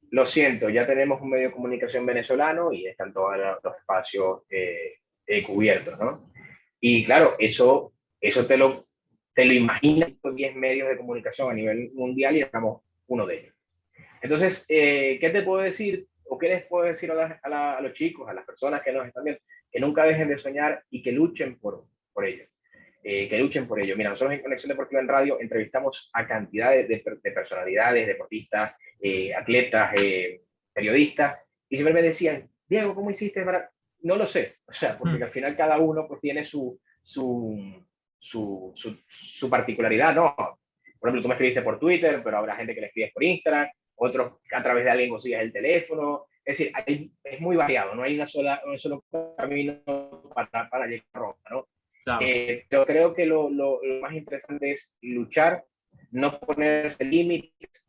lo siento, ya tenemos un medio de comunicación venezolano y están todos los espacios cubiertos, ¿no? Y claro, eso te lo imaginas con 10 medios de comunicación a nivel mundial y estamos uno de ellos. Entonces, ¿qué te puedo decir o qué les puedo decir a los chicos, a las personas que nos están viendo? Que nunca dejen de soñar y que luchen por ello. Que luchen por ello. Mira, nosotros en Conexión Deportiva en Radio entrevistamos a cantidad de personalidades, deportistas, atletas, periodistas, y siempre me decían, Diego, ¿cómo hiciste para...? No lo sé, o sea, porque al final cada uno pues tiene su particularidad, ¿no? Por ejemplo, tú me escribiste por Twitter, pero habrá gente que le escribes por Instagram, otros a través de alguien consigues el teléfono. Es decir, es muy variado, no hay un solo camino para llegar a Roma, ¿no? Claro. Pero creo que lo más interesante es luchar, no ponerse límites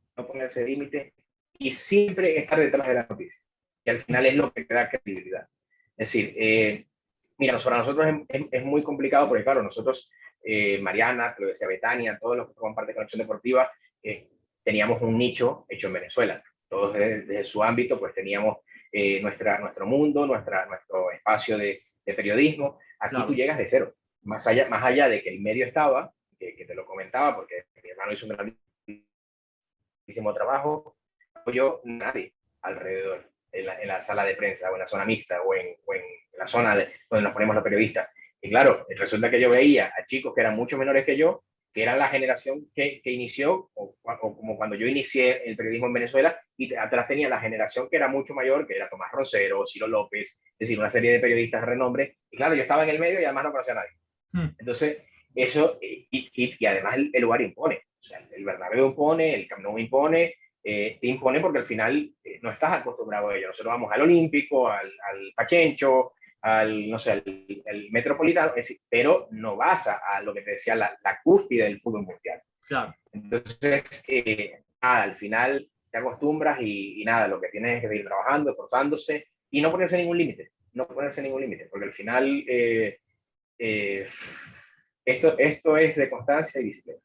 y siempre estar detrás de la noticia, que al final es lo que te da credibilidad. Es decir, mira, para nosotros es muy complicado porque, claro, nosotros, Mariana, te lo decía Betania, todos los que forman parte de Conexión Deportiva, teníamos un nicho hecho en Venezuela. Todos desde su ámbito, pues teníamos nuestro mundo, nuestro espacio de periodismo. Aquí claro. Tú llegas de cero. Más allá de que el medio estaba, que te lo comentaba, porque mi hermano hizo un grandísimo trabajo, yo nadie alrededor, en la sala de prensa, o en la zona mixta, o en la zona donde nos ponemos los periodistas. Y claro, resulta que yo veía a chicos que eran mucho menores que yo, que eran la generación que inició, o como cuando yo inicié el periodismo en Venezuela, y atrás tenía la generación que era mucho mayor, que era Tomás Rosero, Ciro López, es decir, una serie de periodistas de renombre. Y claro, yo estaba en el medio y además no conocía a nadie. Entonces, eso, y además el lugar impone. O sea, el Bernabéu impone, el Camp Nou impone, te impone porque al final no estás acostumbrado a ello. Nosotros vamos al Olímpico, al Pachencho, no sé, al Metropolitano, pero no vas a lo que te decía la cúspide del fútbol mundial. Claro. Entonces, nada, al final te acostumbras y nada, lo que tienes es que seguir trabajando, esforzándose y no ponerse ningún límite. No ponerse ningún límite, porque al final esto es de constancia y disciplina.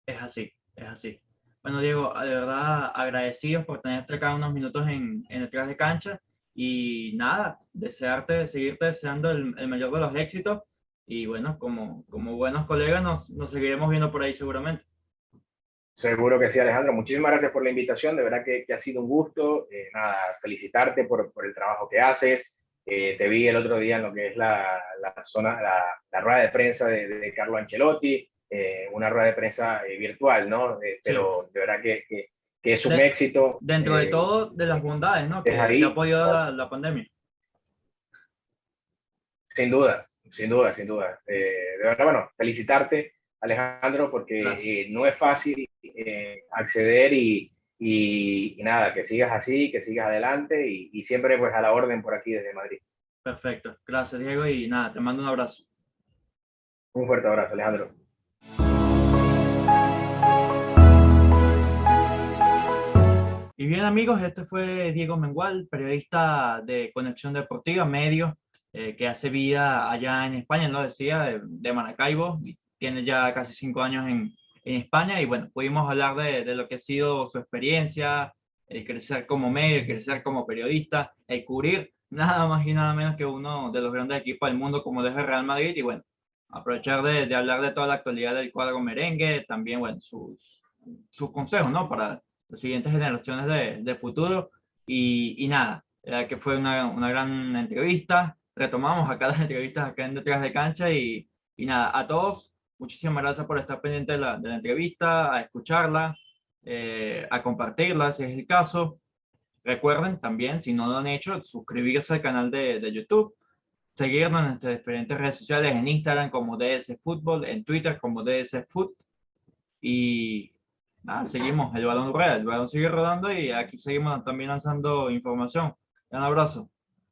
Es así, es así. Bueno, Diego, de verdad agradecidos por tenerte acá unos minutos en Detrás de Cancha y nada, seguirte deseando el mayor de los éxitos y bueno, como buenos colegas nos seguiremos viendo por ahí seguramente.
Seguro que sí, Alejandro. Muchísimas gracias por la invitación. De verdad que ha sido un gusto. Nada, felicitarte por el trabajo que haces. Te vi el otro día en lo que es la rueda de prensa de Carlo Ancelotti, una rueda de prensa virtual, ¿no? Pero sí. De verdad que es un éxito.
Dentro de todo, de las bondades, ¿no? Que ha podido dar la pandemia.
Sin duda, sin duda, sin duda. De verdad, bueno, felicitarte, Alejandro, porque no es fácil acceder y nada, que sigas así, que sigas adelante y siempre pues a la orden por aquí desde Madrid.
Perfecto, gracias Diego y nada, te mando un abrazo.
Un fuerte abrazo, Alejandro.
Y bien amigos, este fue Diego Mengual, periodista de Conexión Deportiva, medio, que hace vida allá en España, lo decía, de Maracaibo, y tiene ya casi 5 años en España y bueno, pudimos hablar de lo que ha sido su experiencia, el crecer como medio, el crecer como periodista, el cubrir nada más y nada menos que uno de los grandes equipos del mundo como es el Real Madrid y bueno, aprovechar de hablar de toda la actualidad del cuadro merengue, también bueno, sus consejos, ¿no? Para las siguientes generaciones de futuro y nada, que fue una gran entrevista, retomamos acá las entrevistas acá en Detrás de Cancha y nada, a todos muchísimas gracias por estar pendiente de la entrevista, a escucharla, a compartirla si es el caso. Recuerden también, si no lo han hecho, suscribirse al canal de YouTube, seguirnos en nuestras diferentes redes sociales, en Instagram como DS Fútbol, en Twitter como DS Foot. Y Seguimos, el balón rueda, el balón sigue rodando y aquí seguimos también lanzando información. Un abrazo.